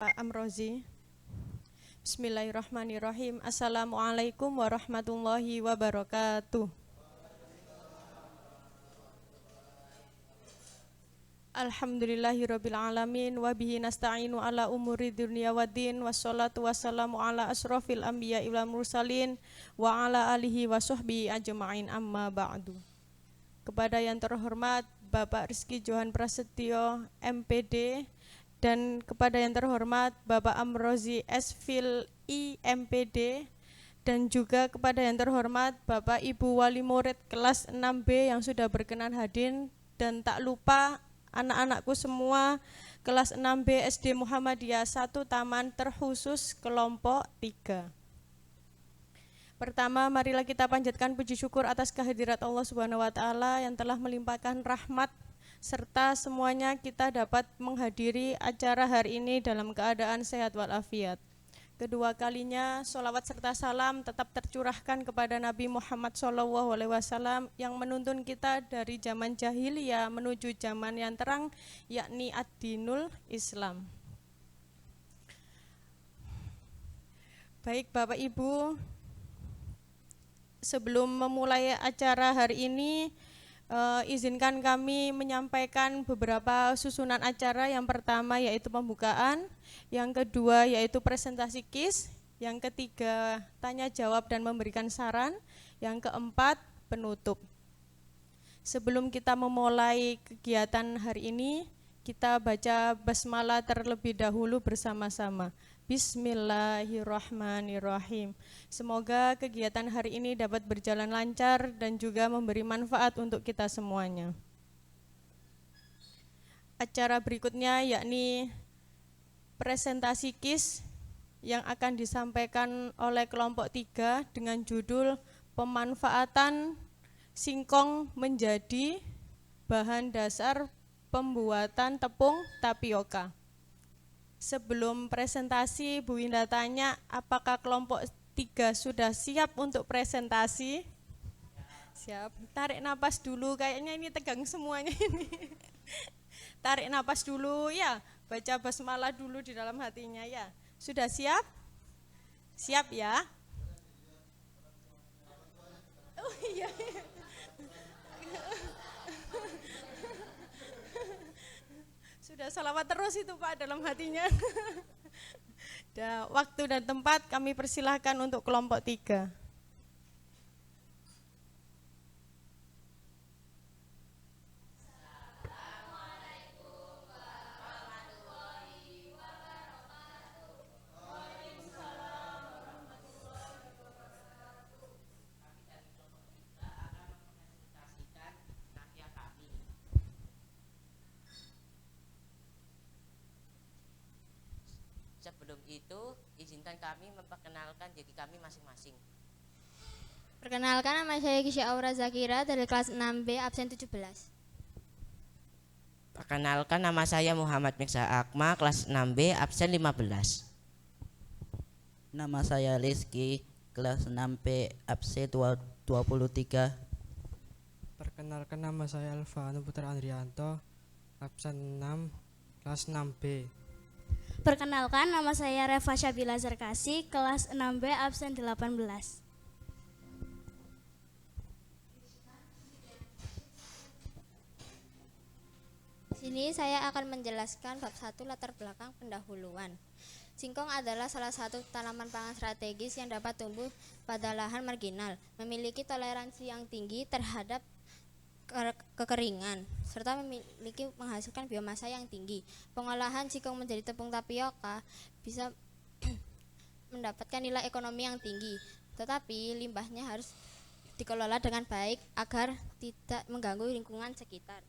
Pak Amrozi. Bismillahirrahmanirrahim. Assalamualaikum warahmatullahi wabarakatuh. Alhamdulillahirabbil alamin wa bihi nasta'inu ala umuri dunya waddin wassalatu wassalamu ala asrofil anbiya'i wal mursalin wa ala alihi wa sahbihi ajma'in amma ba'du. Kepada yang terhormat Bapak Rizky Johan Prasetyo MPD dan kepada yang terhormat Bapak Amrozi Esfil IMPD dan juga kepada yang terhormat Bapak Ibu Wali Murid kelas 6B yang sudah berkenan hadir, dan tak lupa anak-anakku semua kelas 6B SD Muhammadiyah 1 Taman terkhusus kelompok 3. Pertama, marilah kita panjatkan puji syukur atas kehadirat Allah Subhanahu wa taala yang telah melimpahkan rahmat serta semuanya kita dapat menghadiri acara hari ini dalam keadaan sehat walafiat. Kedua kalinya sholawat serta salam tetap tercurahkan kepada Nabi Muhammad SAW yang menuntun kita dari zaman jahiliyah menuju zaman yang terang, yakni ad-dinul Islam. Baik Bapak Ibu, sebelum memulai acara hari ini, izinkan kami menyampaikan beberapa susunan acara. Yang pertama yaitu pembukaan, yang kedua yaitu presentasi KIS, yang ketiga tanya jawab dan memberikan saran, yang keempat penutup. Sebelum kita memulai kegiatan hari ini, kita baca basmalah terlebih dahulu bersama-sama. Bismillahirrahmanirrahim. Semoga kegiatan hari ini dapat berjalan lancar dan juga memberi manfaat untuk kita semuanya. Acara berikutnya yakni presentasi KIS yang akan disampaikan oleh kelompok 3 dengan judul pemanfaatan singkong menjadi bahan dasar pembuatan tepung tapioka. Sebelum presentasi, Bu Winda tanya, apakah kelompok 3 sudah siap untuk presentasi? Siap. Tarik napas dulu, kayaknya ini tegang semuanya ini. Tarik napas dulu ya, baca basmalah dulu di dalam hatinya ya. Sudah siap? Siap ya? Oh iya. Sudah salawat terus itu Pak dalam hatinya. Waktu dan tempat kami persilahkan untuk kelompok 3. Sebelum itu, izinkan kami memperkenalkan diri kami masing-masing. Perkenalkan, nama saya Gisya Aura Zakira dari kelas 6B absen 17. Perkenalkan, nama saya Muhammad Mirza Akma, kelas 6B absen 15. Nama saya Rizky, kelas 6B absen 23. Perkenalkan, nama saya Alvano Putra Andrianto, absen 6, kelas 6B. Perkenalkan, nama saya Reva Syabila Zarkasi, kelas 6B absen 18. Sini saya akan menjelaskan bab 1 latar belakang pendahuluan. Singkong adalah salah satu tanaman pangan strategis yang dapat tumbuh pada lahan marginal, memiliki toleransi yang tinggi terhadap kekeringan, serta menghasilkan biomasa yang tinggi. Pengolahan singkong menjadi tepung tapioka bisa mendapatkan nilai ekonomi yang tinggi, tetapi limbahnya harus dikelola dengan baik agar tidak mengganggu lingkungan sekitar.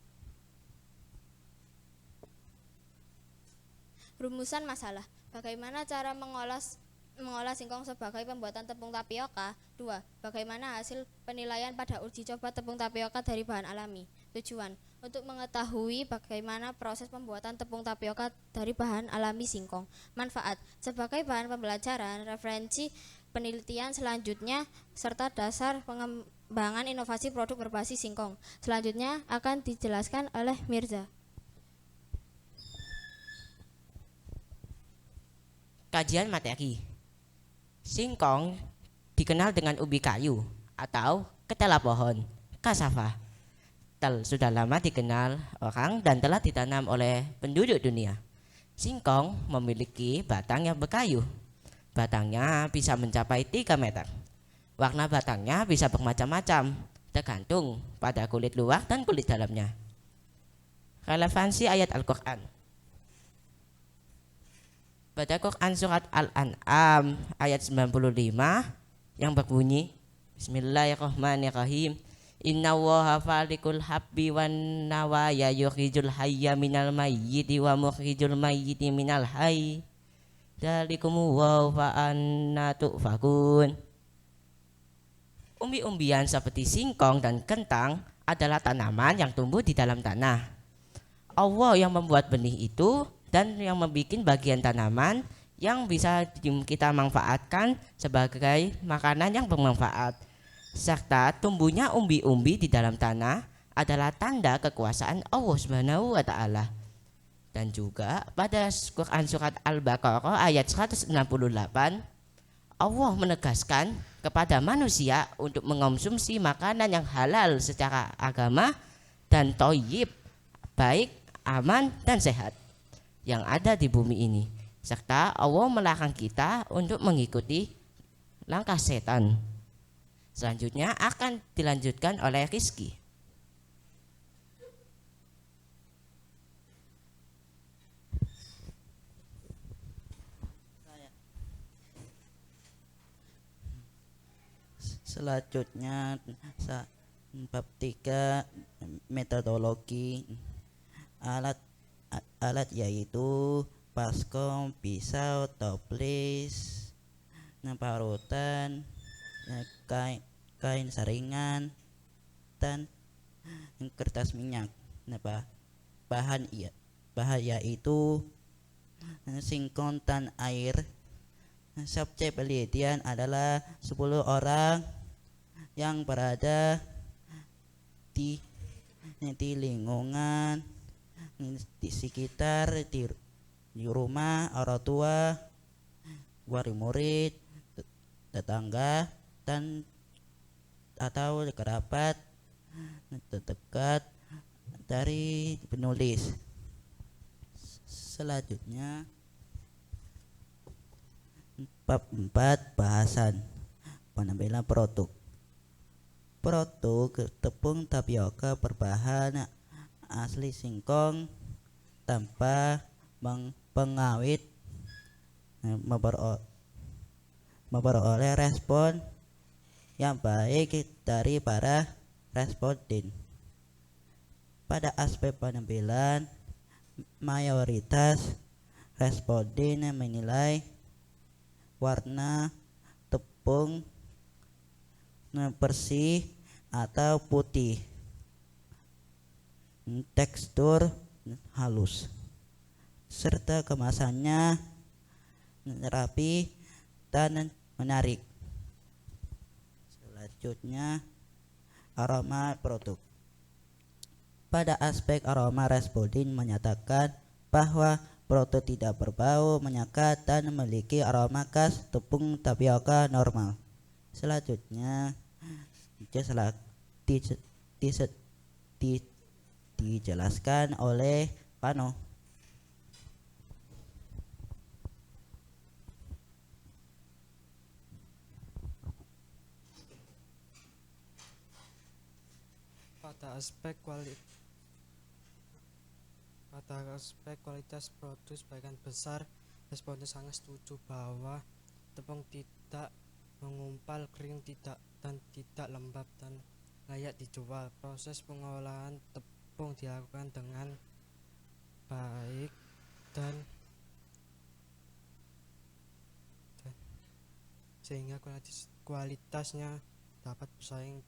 Rumusan masalah: bagaimana cara mengolah singkong sebagai pembuatan tepung tapioka? 2. Bagaimana hasil penilaian pada uji coba tepung tapioka dari bahan alami? Tujuan: untuk mengetahui bagaimana proses pembuatan tepung tapioka dari bahan alami singkong. Manfaat: sebagai bahan pembelajaran, referensi penelitian selanjutnya, serta dasar pengembangan inovasi produk berbasis singkong. Selanjutnya akan dijelaskan oleh Mirza. Kajian materi. Singkong dikenal dengan ubi kayu atau ketela pohon, cassava. Sudah lama dikenal orang dan telah ditanam oleh penduduk dunia. Singkong memiliki batang yang berkayu. Batangnya bisa mencapai 3 meter. Warna batangnya bisa bermacam-macam, tergantung pada kulit luar dan kulit dalamnya. Relevansi ayat Al-Quran. Pada Quran surat Al-An'am ayat 95 yang berbunyi Bismillahirrahmanirrahim. Inna waha falikul habbi wan nawaya yukhrijul hayya minal mayyiti wa mukhrijul mayyiti minal hayy. Dalikumu wa fa'anna tu'fakun. Umbi-umbian seperti singkong dan kentang adalah tanaman yang tumbuh di dalam tanah. Allah yang membuat benih itu dan yang membuat bagian tanaman yang bisa kita manfaatkan sebagai makanan yang bermanfaat. Serta tumbuhnya umbi-umbi di dalam tanah adalah tanda kekuasaan Allah Subhanahu wa taala. Dan juga pada Quran surat Al-Baqarah ayat 168 Allah menegaskan kepada manusia untuk mengonsumsi makanan yang halal secara agama dan thayyib, baik, aman dan sehat yang ada di bumi ini. Serta Allah melarang kita untuk mengikuti langkah setan. Selanjutnya akan dilanjutkan oleh Rizky. Selanjutnya bab 3 metodologi alat yaitu baskom, pisau, toples, parutan, kain saringan dan kertas minyak. Bahan yaitu singkong dan air. Subjek penelitian adalah 10 orang yang berada di lingkungan di sekitar di rumah orang tua, wali murid, tetangga dan atau kerabat terdekat dari penulis. Selanjutnya bab 4 bahasan penampilan produk. Produk tepung tapioka berbahan asli singkong tanpa pengawet memperoleh respon yang baik dari para responden. Pada aspek penampilan, mayoritas responden menilai warna tepung bersih atau putih, tekstur halus, serta kemasannya rapi dan menarik. Selanjutnya aroma produk. Pada aspek aroma, responden menyatakan bahwa produk tidak berbau menyengat dan memiliki aroma khas tepung tapioka normal. Selanjutnya dijelaskan oleh Pano. Pada aspek kualitas produk sebagian besar responden sangat setuju bahwa tepung tidak mengumpal, kering, dan tidak lembab dan layak dijual. Proses pengolahan tepung dilakukan dengan baik dan sehingga kualitasnya dapat bersaing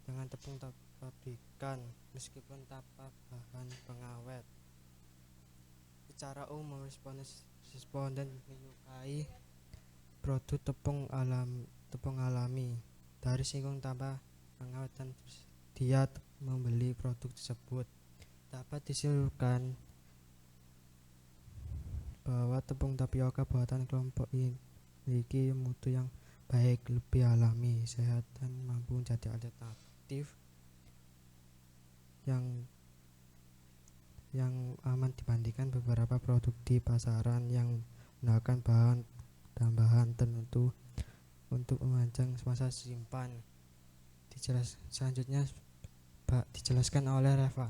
dengan tepung pabrikan meskipun tanpa bahan pengawet. Secara umum responden menyukai produk tepung alami dari singkong tanpa pengawet dan dia membeli produk tersebut. Dapat disimpulkan bahwa tepung tapioka buatan kelompok ini memiliki mutu yang baik, lebih alami, sehat, dan mampu menjadi alternatif yang aman dibandingkan beberapa produk di pasaran yang menggunakan bahan tambahan tertentu untuk memanjang masa simpan. Selanjutnya dijelaskan oleh Reva.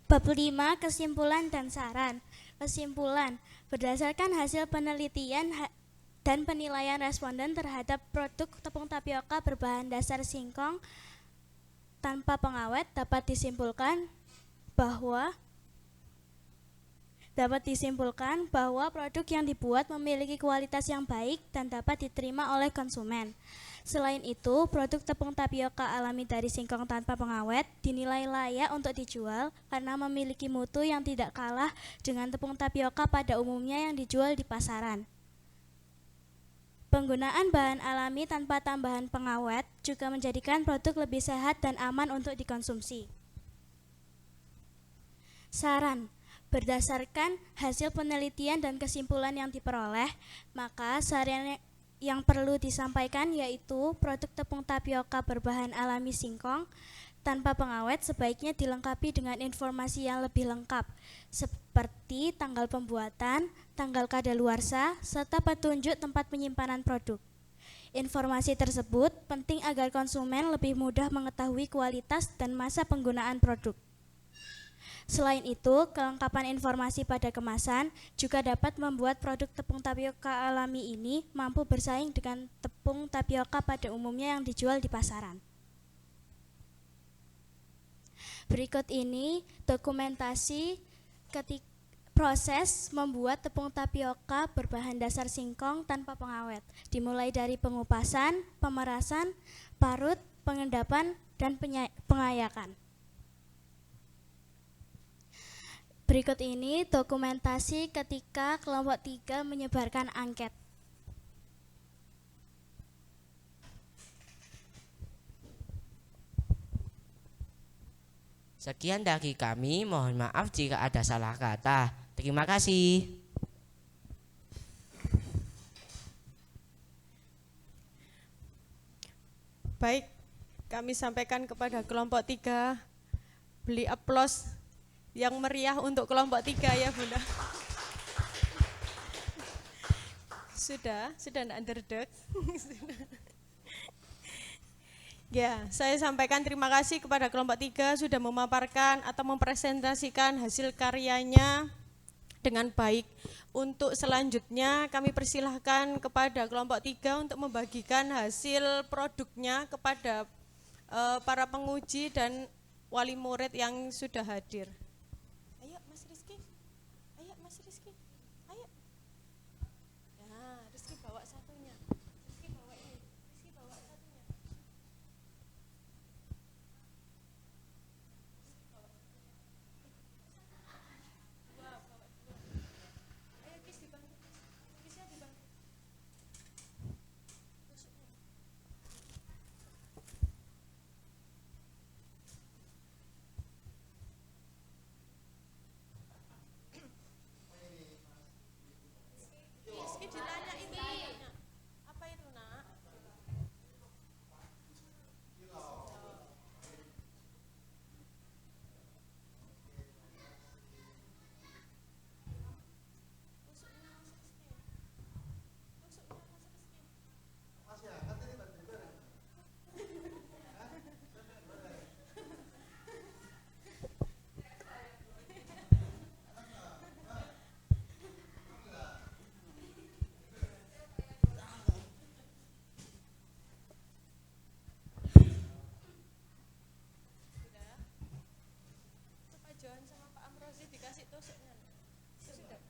Bab 5, kesimpulan dan saran. Kesimpulan, berdasarkan hasil penelitian dan penilaian responden terhadap produk tepung tapioka berbahan dasar singkong tanpa pengawet dapat disimpulkan bahwa produk yang dibuat memiliki kualitas yang baik dan dapat diterima oleh konsumen. Selain itu, produk tepung tapioka alami dari singkong tanpa pengawet dinilai layak untuk dijual karena memiliki mutu yang tidak kalah dengan tepung tapioka pada umumnya yang dijual di pasaran. Penggunaan bahan alami tanpa tambahan pengawet juga menjadikan produk lebih sehat dan aman untuk dikonsumsi. Saran. Berdasarkan hasil penelitian dan kesimpulan yang diperoleh, maka saran yang perlu disampaikan yaitu produk tepung tapioka berbahan alami singkong tanpa pengawet sebaiknya dilengkapi dengan informasi yang lebih lengkap seperti tanggal pembuatan, tanggal kadaluarsa, serta petunjuk tempat penyimpanan produk. Informasi tersebut penting agar konsumen lebih mudah mengetahui kualitas dan masa penggunaan produk. Selain itu, kelengkapan informasi pada kemasan juga dapat membuat produk tepung tapioka alami ini mampu bersaing dengan tepung tapioka pada umumnya yang dijual di pasaran. Berikut ini dokumentasi proses membuat tepung tapioka berbahan dasar singkong tanpa pengawet, dimulai dari pengupasan, pemerasan, parut, pengendapan, dan pengayakan. Berikut ini dokumentasi ketika kelompok 3 menyebarkan angket. Sekian dari kami, mohon maaf jika ada salah kata. Terima kasih. Baik, kami sampaikan kepada kelompok 3, beli aplaus yang meriah untuk kelompok 3 ya Bunda. Sudah enggak underdog. Ya, saya sampaikan terima kasih kepada kelompok 3 sudah memaparkan atau mempresentasikan hasil karyanya dengan baik. Untuk selanjutnya kami persilahkan kepada kelompok 3 untuk membagikan hasil produknya kepada para penguji dan wali murid yang sudah hadir. Ayo Mas Rizky, ayo. Nah, Rizky bawa satunya. Rizky bawa satunya. Ayo Kis dibantu. Kisnya dibantu. Rizky dilanya itu ayahnya. Apa itu nak? Itu Pak Johan sama Pak Amrozi dikasih tusuknya. Sudah.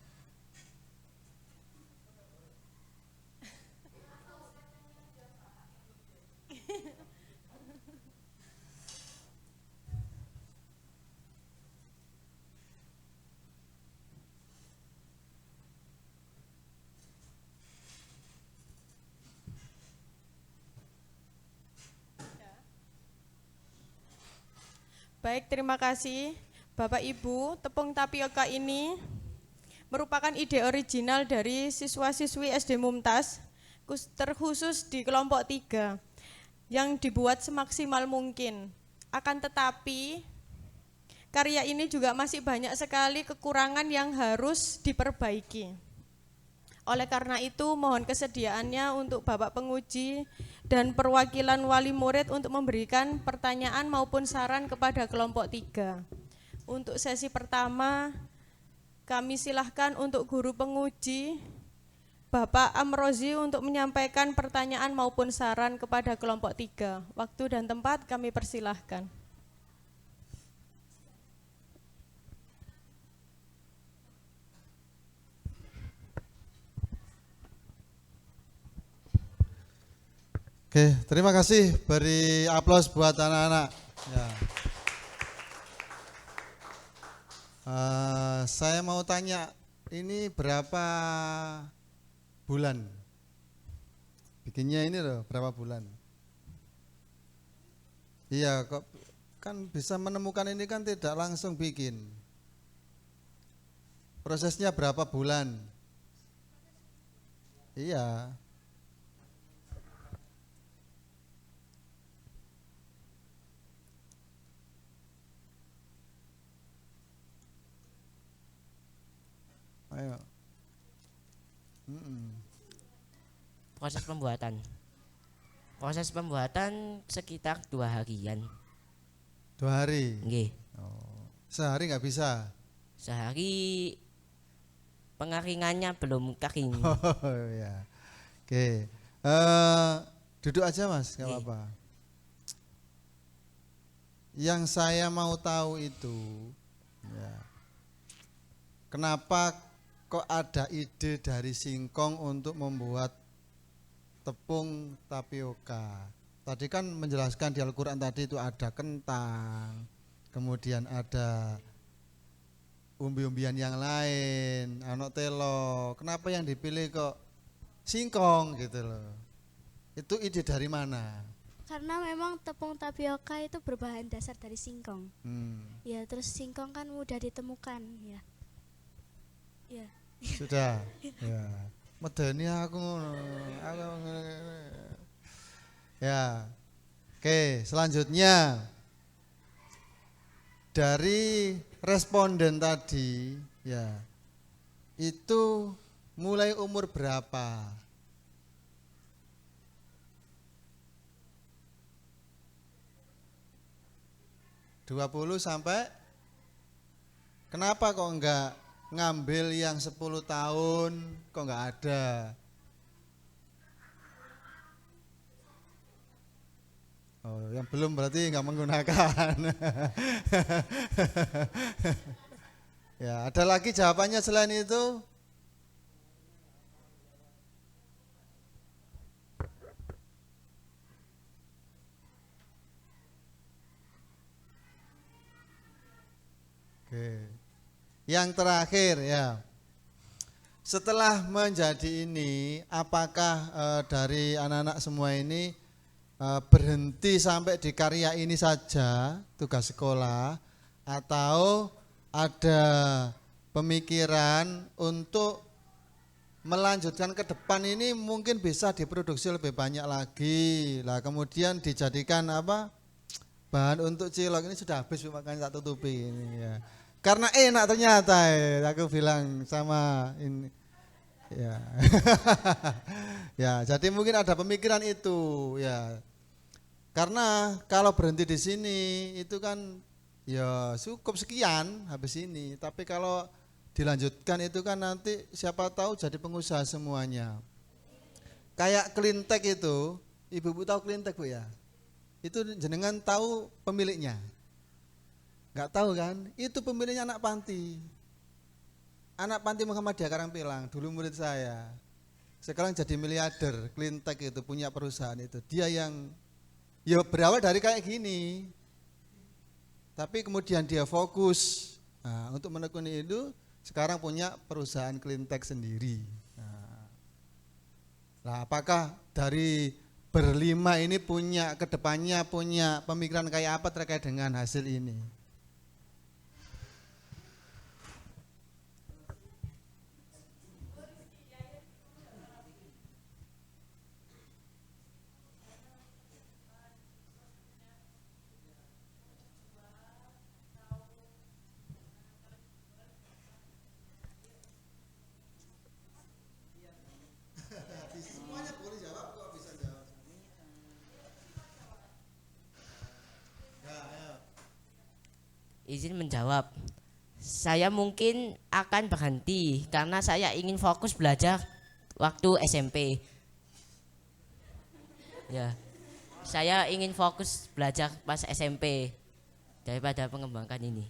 Baik, terima kasih. Bapak Ibu, tepung tapioka ini merupakan ide original dari siswa-siswi SD Mumtaz, terkhusus di kelompok 3, yang dibuat semaksimal mungkin. Akan tetapi, karya ini juga masih banyak sekali kekurangan yang harus diperbaiki. Oleh karena itu, mohon kesediaannya untuk Bapak penguji dan perwakilan wali murid untuk memberikan pertanyaan maupun saran kepada kelompok 3. Untuk sesi pertama, kami silahkan untuk guru penguji, Bapak Amrozi, untuk menyampaikan pertanyaan maupun saran kepada kelompok 3. Waktu dan tempat kami persilahkan. Oke, terima kasih. Beri aplaus buat anak-anak. Ya. Saya mau tanya, ini berapa bulan? Bikinnya ini loh, berapa bulan? Iya, kok kan bisa menemukan ini kan tidak langsung bikin. Prosesnya berapa bulan? Iya. Ayo. Proses pembuatan. Proses pembuatan sekitar 2 harian. 2 hari. Nggih. Oh. Sehari nggak bisa. Sehari pengaringannya belum kering. Oh ya. Oke. Duduk aja Mas, nggak apa-apa. Yang saya mau tahu itu, ya, kenapa kok ada ide dari Singkong untuk membuat tepung tapioka? Tadi kan menjelaskan di Al-Quran tadi itu ada kentang, kemudian ada umbi-umbian yang lain, anak telo. Kenapa yang dipilih kok Singkong gitu loh? Itu ide dari mana? Karena memang tepung tapioka itu berbahan dasar dari singkong. Ya, terus singkong kan mudah ditemukan, ya. Ya. Sudah. Ya. Medeni aku ngono. Ya. Oke, selanjutnya dari responden tadi, ya. Itu mulai umur berapa? (20 sampai? Kenapa kok enggak ngambil yang 10 tahun, kok enggak ada? Oh, yang belum berarti enggak menggunakan. Ya, ada lagi jawabannya selain itu? Oke. Yang terakhir ya, setelah menjadi ini, apakah dari anak-anak semua ini berhenti sampai di karya ini saja, tugas sekolah, atau ada pemikiran untuk melanjutkan ke depan ini mungkin bisa diproduksi lebih banyak lagi, lah kemudian dijadikan apa, bahan untuk cilok? Ini sudah habis makanya tak tutupi ini ya. Karena enak ternyata ya, aku bilang sama ini ya. Ya, jadi mungkin ada pemikiran itu ya. Karena kalau berhenti di sini itu kan ya cukup sekian habis ini, tapi kalau dilanjutkan itu kan nanti siapa tahu jadi pengusaha semuanya. Kayak Klintek itu, ibu-ibu tahu Klintek Bu ya? Itu jenengan tahu pemiliknya? Enggak tahu kan? Itu pemiliknya anak panti. Anak panti Muhammadiyah Karangpilang, dulu murid saya. Sekarang jadi miliarder, Klintek itu punya perusahaan itu. Dia yang ya berawal dari kayak gini. Tapi kemudian dia fokus untuk menekuni itu, sekarang punya perusahaan Klintek sendiri. Nah, apakah dari berlima ini punya kedepannya punya pemikiran kayak apa terkait dengan hasil ini? izin menjawab. Saya mungkin akan berhenti karena saya ingin fokus belajar waktu SMP. Ya, saya ingin fokus belajar pas SMP daripada mengembangkan ini.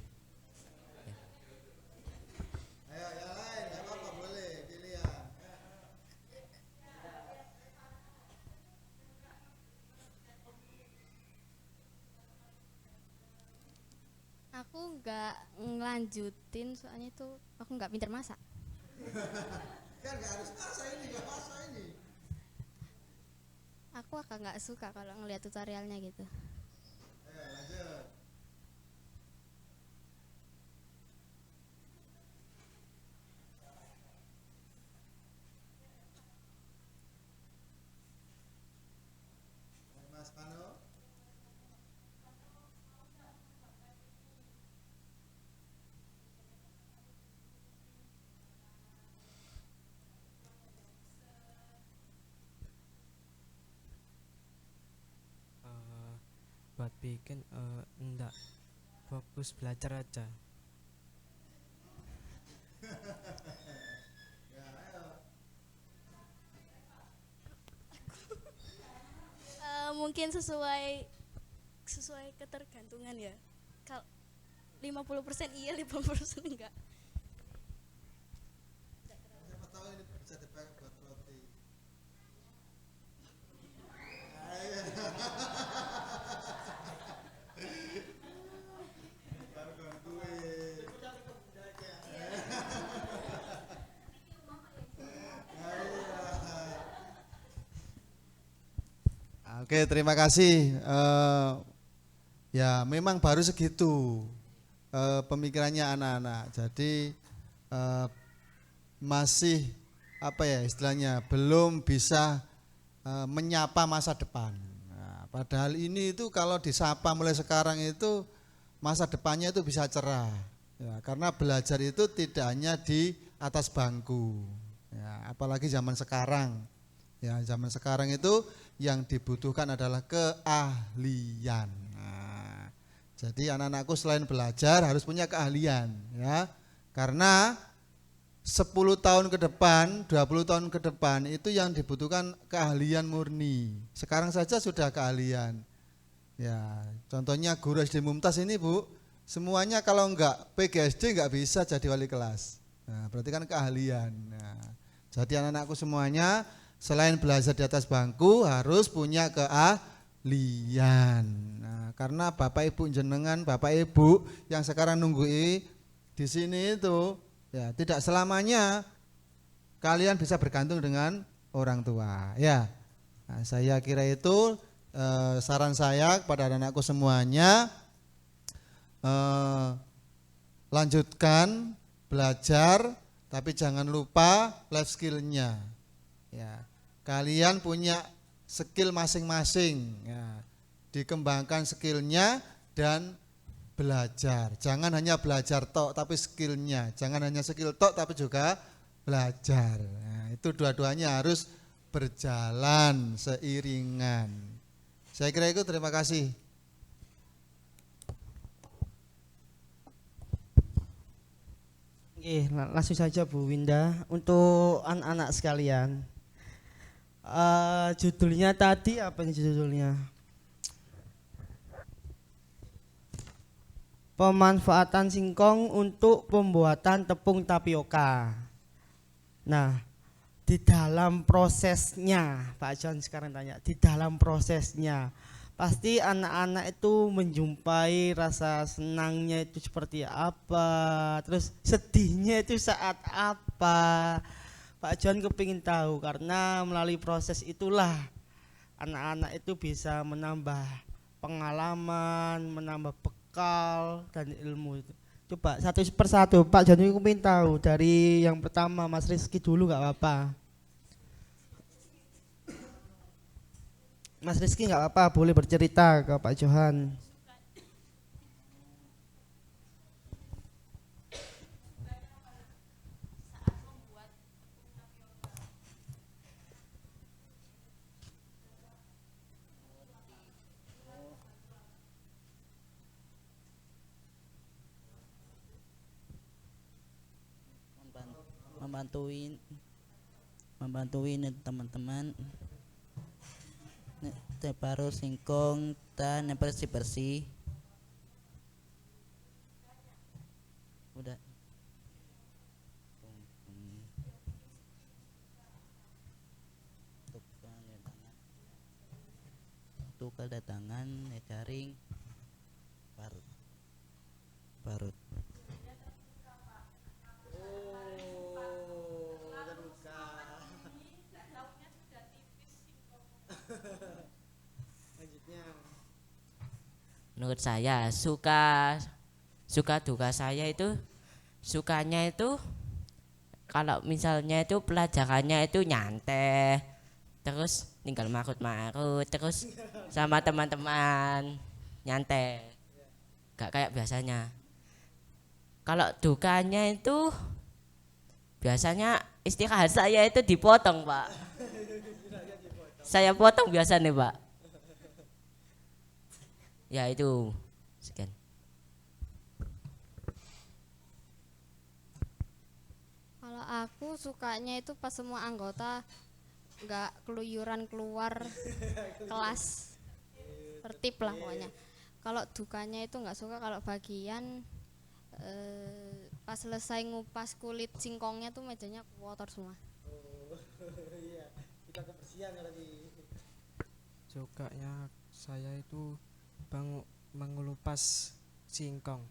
Ayo yang lain, nggak apa-apa boleh pilihan. Aku nggak ngelanjutin soalnya itu aku nggak pinter masak. Kan nggak harus masak ini, nggak masak ini. Aku agak nggak suka kalau ngeliat tutorialnya gitu. Ayo lanjut. Mas Pano. Buat bikin enggak fokus belajar aja. Mungkin sesuai ketergantungan ya. Kalau 50% iya, 50% enggak. Siapa tahu ini bisa dipakai buat roti. Oke, terima kasih. Ya, memang baru segitu pemikirannya anak-anak. Jadi masih apa ya istilahnya belum bisa menyapa masa depan. Nah, padahal ini itu kalau disapa mulai sekarang itu masa depannya itu bisa cerah. Ya, karena belajar itu tidak hanya di atas bangku. Ya, apalagi zaman sekarang. Ya, zaman sekarang itu yang dibutuhkan adalah keahlian. Nah, jadi anak-anakku selain belajar harus punya keahlian, ya. Karena 10 tahun ke depan, 20 tahun ke depan itu yang dibutuhkan keahlian murni. Sekarang saja sudah keahlian. Ya, contohnya guru SD Mumtaz ini, Bu, semuanya kalau enggak PGSD enggak bisa jadi wali kelas. Nah, berarti kan keahlian. Nah, jadi anak-anakku semuanya selain belajar di atas bangku harus punya keahlian. Nah, karena Bapak Ibu jenengan, Bapak Ibu yang sekarang nunggu di sini itu ya tidak selamanya kalian bisa bergantung dengan orang tua. Ya, nah, saya kira itu saran saya kepada anak-anakku semuanya, lanjutkan belajar, tapi jangan lupa life skill-nya. Ya, kalian punya skill masing-masing, ya, dikembangkan skillnya dan belajar. Jangan hanya belajar tok tapi skillnya, jangan hanya skill tok tapi juga belajar. Nah, itu dua-duanya harus berjalan seiringan. Saya kira itu, terima kasih. Langsung saja Bu Winda. Untuk anak-anak sekalian, judulnya tadi apa nih judulnya? Pemanfaatan singkong untuk pembuatan tepung tapioka. Nah, di dalam prosesnya, Pak John sekarang tanya, di dalam prosesnya pasti anak-anak itu menjumpai rasa senangnya itu seperti apa, terus sedihnya itu saat apa. Pak John kepingin tahu, karena melalui proses itulah anak-anak itu bisa menambah pengalaman, menambah bekal dan ilmu. Coba satu persatu Pak John kepingin tahu, dari yang pertama Mas Rizky dulu nggak apa-apa. Mas Rizky nggak apa-apa, boleh bercerita ke Pak Johan. membantuin teman-teman baru singkong dan bersih-bersih. Udah. Tukar datangan jaring parut. Menurut saya suka duka saya itu, sukanya itu kalau misalnya itu pelajarannya itu nyantai, terus tinggal marut-marut, terus sama teman-teman nyantai, gak kayak biasanya. Kalau dukanya itu biasanya istirahat saya itu dipotong, Pak. Saya potong biasanya, Pak. Ya itu sekian. Kalau aku sukanya itu pas semua anggota nggak keluyuran keluar kelas, tertib lah pokoknya. Kalau dukanya itu nggak suka kalau bagian pas selesai ngupas kulit singkongnya tuh mejanya kotor semua. Sukanya saya itu mengelupas singkong.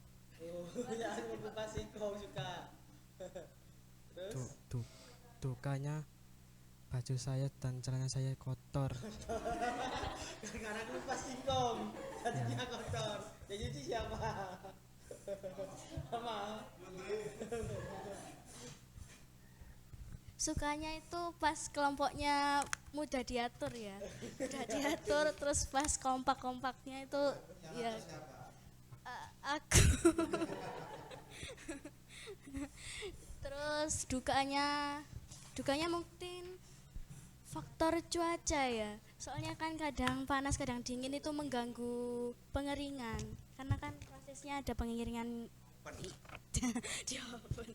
Dukanya baju saya dan celana saya kotor. Karena lupa singkong, jadinya kotor. Ya jadi siapa? Sama. Sukanya itu pas kelompoknya mudah diatur ya, mudah diatur, terus pas kompak-kompaknya itu ya aku. Terus dukanya mungkin faktor cuaca ya, soalnya kan kadang panas kadang dingin itu mengganggu pengeringan, karena kan prosesnya ada pengeringan di oven.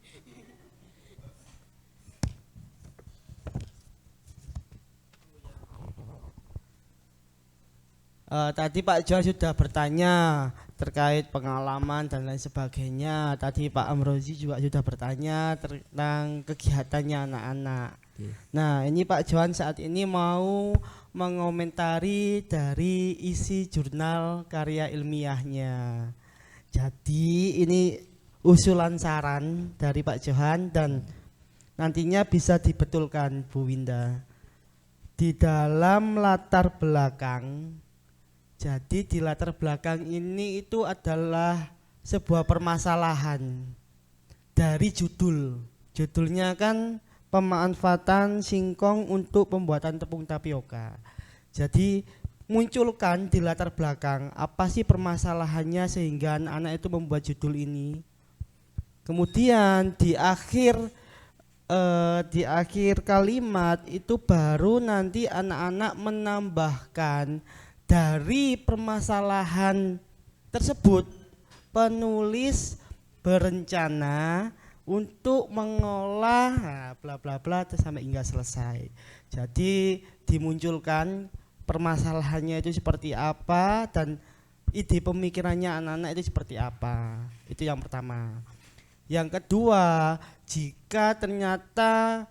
Tadi Pak Jo sudah bertanya terkait pengalaman dan lain sebagainya. Tadi Pak Amrozi juga sudah bertanya tentang kegiatannya anak-anak. Nah, ini Pak Johan saat ini mau mengomentari dari isi jurnal karya ilmiahnya. Jadi ini usulan saran dari Pak Johan dan nantinya bisa dibetulkan Bu Winda. Di dalam latar belakang, jadi di latar belakang ini itu adalah sebuah permasalahan dari judul. Judulnya kan pemanfaatan singkong untuk pembuatan tepung tapioka. Jadi munculkan di latar belakang apa sih permasalahannya sehingga anak-anak itu membuat judul ini. Kemudian di akhir kalimat itu baru nanti anak-anak menambahkan dari permasalahan tersebut penulis berencana untuk mengolah bla bla bla sampai hingga selesai. Jadi dimunculkan permasalahannya itu seperti apa dan ide pemikirannya anak-anak itu seperti apa. Itu yang pertama. Yang kedua, jika ternyata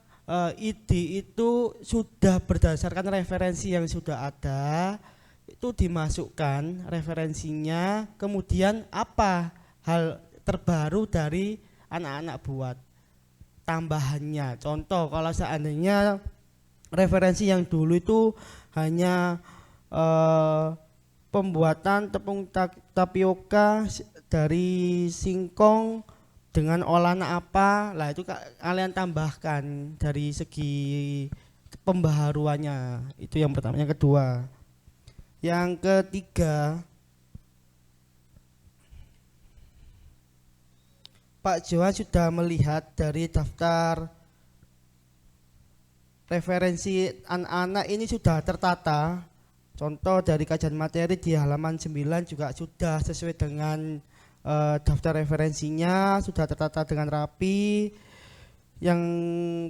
ide itu sudah berdasarkan referensi yang sudah ada, itu dimasukkan referensinya, kemudian apa hal terbaru dari anak-anak buat tambahannya. Contoh kalau seandainya referensi yang dulu itu hanya pembuatan tepung tapioka dari singkong dengan olahan apa, lah itu kalian tambahkan dari segi pembaharuannya. Itu yang pertama. Yang kedua, yang ketiga, Pak Johan sudah melihat dari daftar referensi anak-anak ini sudah tertata. Contoh dari kajian materi di halaman 9 juga sudah sesuai dengan daftar referensinya, sudah tertata dengan rapi. yang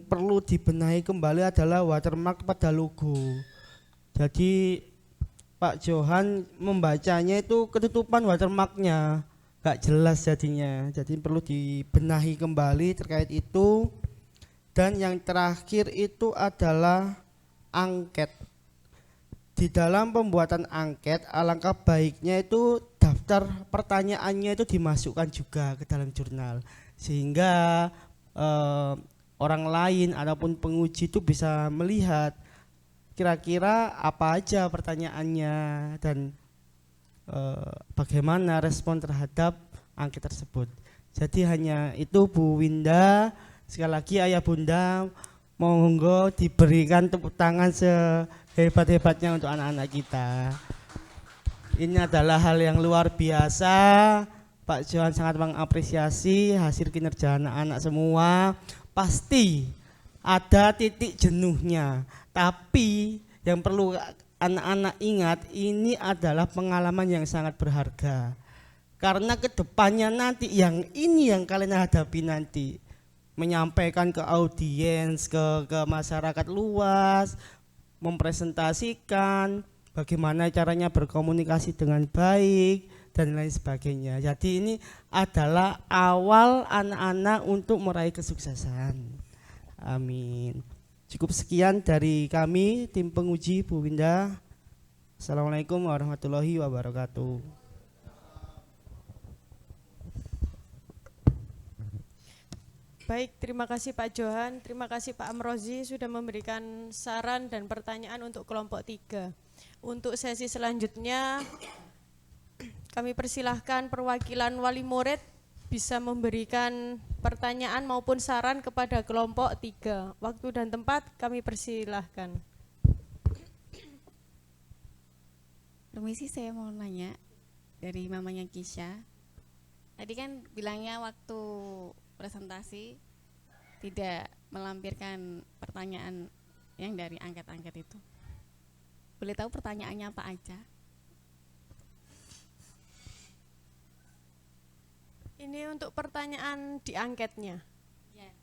perlu dibenahi kembali adalah watermark pada logo. Jadi Pak Johan membacanya itu ketutupan watermarknya, gak jelas jadinya. Jadi perlu dibenahi kembali terkait itu. Dan yang terakhir itu adalah angket. Di dalam pembuatan angket, alangkah baiknya itu daftar pertanyaannya itu dimasukkan juga ke dalam jurnal, sehingga orang lain ataupun penguji itu bisa melihat kira-kira apa aja pertanyaannya dan bagaimana respon terhadap angket tersebut. Jadi hanya itu Bu Winda. Sekali lagi Ayah Bunda, monggo diberikan tepuk tangan sehebat-hebatnya untuk anak-anak kita. Ini adalah hal yang luar biasa. Pak Johan sangat mengapresiasi hasil kinerja anak-anak semua. Pasti ada titik jenuhnya, tapi yang perlu anak-anak ingat, ini adalah pengalaman yang sangat berharga. Karena kedepannya nanti yang kalian hadapi nanti, menyampaikan ke audiens, ke masyarakat luas, mempresentasikan bagaimana caranya berkomunikasi dengan baik dan lain sebagainya. Jadi ini adalah awal anak-anak untuk meraih kesuksesan. Amin. Cukup sekian dari kami tim penguji Bu Winda. Assalamualaikum warahmatullahi wabarakatuh. Baik, terima kasih Pak Johan, terima kasih Pak Amrozi sudah memberikan saran dan pertanyaan untuk kelompok 3. Untuk sesi selanjutnya kami persilahkan perwakilan wali murid bisa memberikan pertanyaan maupun saran kepada kelompok 3. Waktu dan tempat kami persilahkan. Permisi, saya mau nanya dari mamanya Kisha. Tadi kan bilangnya waktu presentasi tidak melampirkan pertanyaan yang dari angket-angket itu. Boleh tahu pertanyaannya apa aja? Ini untuk pertanyaan di angketnya. Ya.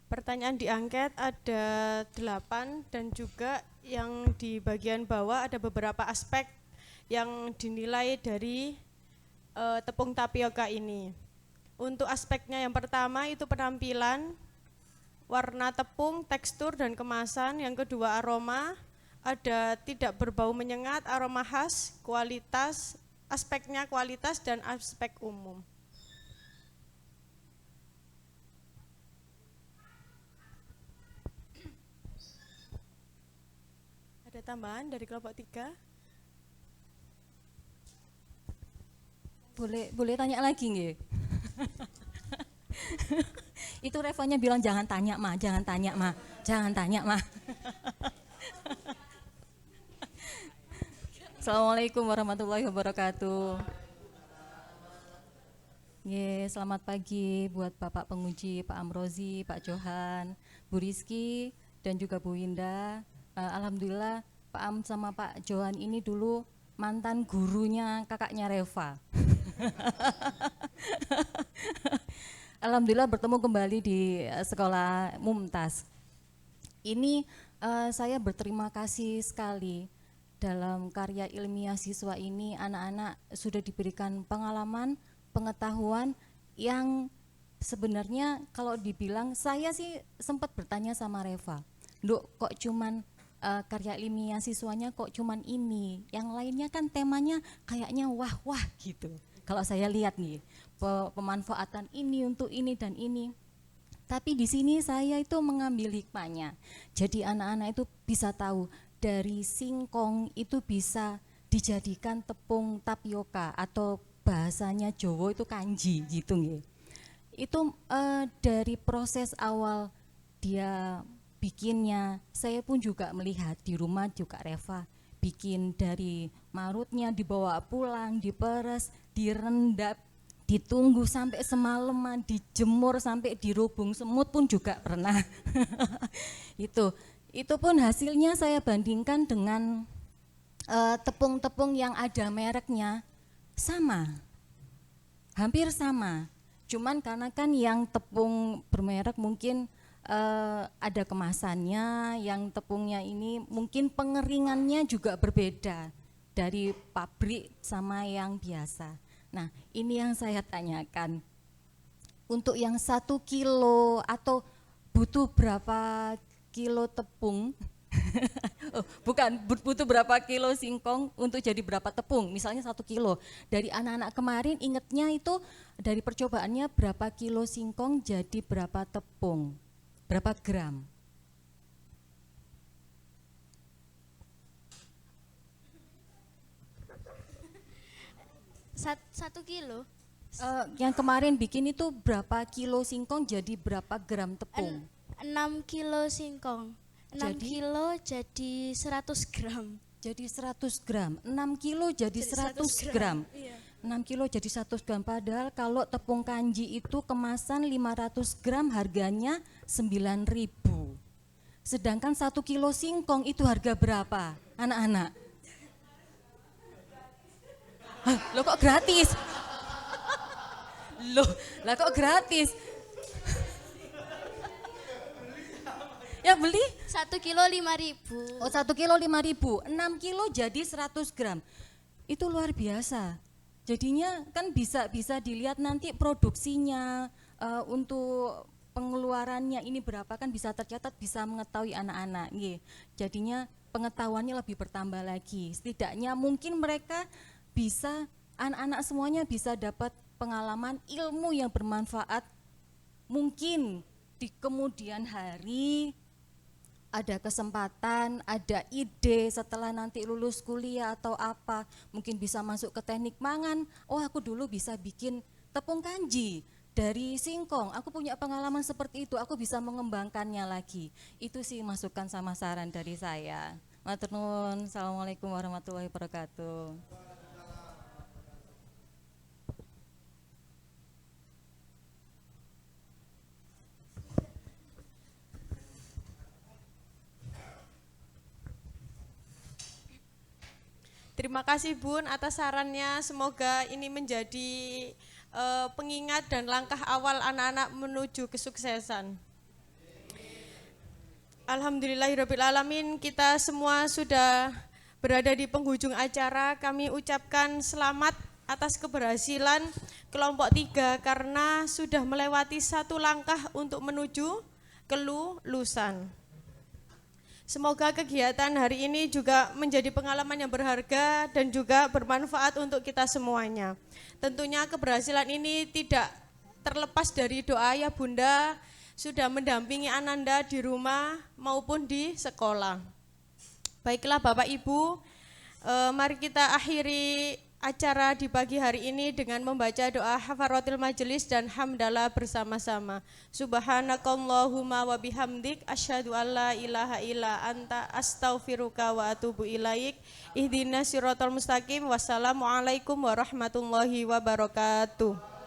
Pertanyaan di angket ada 8 dan juga yang di bagian bawah ada beberapa aspek yang dinilai dari tepung tapioka ini. Untuk aspeknya yang pertama itu penampilan, warna tepung, tekstur dan kemasan. Yang kedua aroma, ada tidak berbau menyengat, aroma khas, kualitas, aspeknya kualitas dan aspek umum. Ada tambahan dari kelompok 3? Boleh tanya lagi nggih? Itu Revanya bilang jangan tanya mah. Assalamualaikum warahmatullahi wabarakatuh. Selamat pagi buat Bapak penguji, Pak Amrozi, Pak Johan, Bu Rizky, dan juga Bu Winda. Alhamdulillah Pak Am sama Pak Johan ini dulu mantan gurunya kakaknya Reva. Alhamdulillah bertemu kembali di sekolah Mumtaz. Ini saya berterima kasih sekali dalam karya ilmiah siswa ini. Anak-anak sudah diberikan pengalaman, pengetahuan yang sebenarnya kalau dibilang, saya sih sempat bertanya sama Reva, Duk, kok cuman karya ilmiah siswanya kok cuman ini, yang lainnya kan temanya kayaknya wah-wah gitu. Kalau saya lihat nih, pemanfaatan ini untuk ini dan ini. Tapi di sini saya itu mengambil hikmahnya. Jadi anak-anak itu bisa tahu dari singkong itu bisa dijadikan tepung tapioka atau bahasanya Jawa itu kanji gitu nggih. Itu dari proses awal dia bikinnya. Saya pun juga melihat di rumah juga Reva bikin dari marutnya, dibawa pulang, diperes, direndam, ditunggu sampai semalaman, dijemur sampai dirubung semut pun juga pernah. Itu pun hasilnya saya bandingkan dengan tepung-tepung yang ada mereknya sama, hampir sama. Cuman karena kan yang tepung bermerek mungkin ada kemasannya, yang tepungnya ini mungkin pengeringannya juga berbeda dari pabrik sama yang biasa. Nah, ini yang saya tanyakan. Untuk yang 1 kilo atau butuh berapa kilo tepung? Bukan, butuh berapa kilo singkong untuk jadi berapa tepung? Misalnya 1 kilo. Dari anak-anak kemarin ingetnya itu dari percobaannya berapa kilo singkong jadi berapa tepung? Berapa gram? Satu kilo. Yang kemarin bikin itu berapa kilo singkong jadi berapa gram tepung? 6 kilo singkong. 6 Jadi? kilo jadi 100 gram. Jadi 100 gram. 6 kilo jadi 100 gram. Iya. 6 kilo jadi 100 gram, padahal kalau tepung kanji itu kemasan 500 gram harganya 9.000. Sedangkan 1 kilo singkong itu harga berapa, anak-anak? Hah, loh kok gratis? Loh, lah kok gratis? Ya beli? 1 kilo 5.000. Oh 1 kilo 5.000, 6 kilo jadi 100 gram. Itu luar biasa. Jadinya kan bisa dilihat nanti produksinya, untuk pengeluarannya ini berapa kan bisa tercatat, bisa mengetahui anak-anak. Jadinya pengetahuannya lebih bertambah lagi. Setidaknya mungkin mereka bisa, anak-anak semuanya bisa dapat pengalaman ilmu yang bermanfaat. Mungkin di kemudian hari ada kesempatan, ada ide setelah nanti lulus kuliah atau apa, mungkin bisa masuk ke teknik mangan. Oh aku dulu bisa bikin tepung kanji dari singkong, aku punya pengalaman seperti itu, aku bisa mengembangkannya lagi. Itu sih masukan sama saran dari saya. Matur nuwun. Assalamualaikum warahmatullahi wabarakatuh. Terima kasih Bun atas sarannya, semoga ini menjadi pengingat dan langkah awal anak-anak menuju kesuksesan. Alhamdulillahirrabbilalamin, kita semua sudah berada di penghujung acara. Kami ucapkan selamat atas keberhasilan kelompok 3 karena sudah melewati 1 langkah untuk menuju kelulusan. Semoga kegiatan hari ini juga menjadi pengalaman yang berharga dan juga bermanfaat untuk kita semuanya. Tentunya keberhasilan ini tidak terlepas dari doa ayah bunda sudah mendampingi Ananda di rumah maupun di sekolah. Baiklah Bapak Ibu, mari kita akhiri acara di pagi hari ini dengan membaca doa hafaratil majelis dan hamdalah bersama-sama. Subhanakallahumma wa bihamdik asyhadu alla ilaha illa anta astaghfiruka wa atubu ilaik. Ihdinas siratal mustaqim. Wassalamualaikum warahmatullahi wabarakatuh.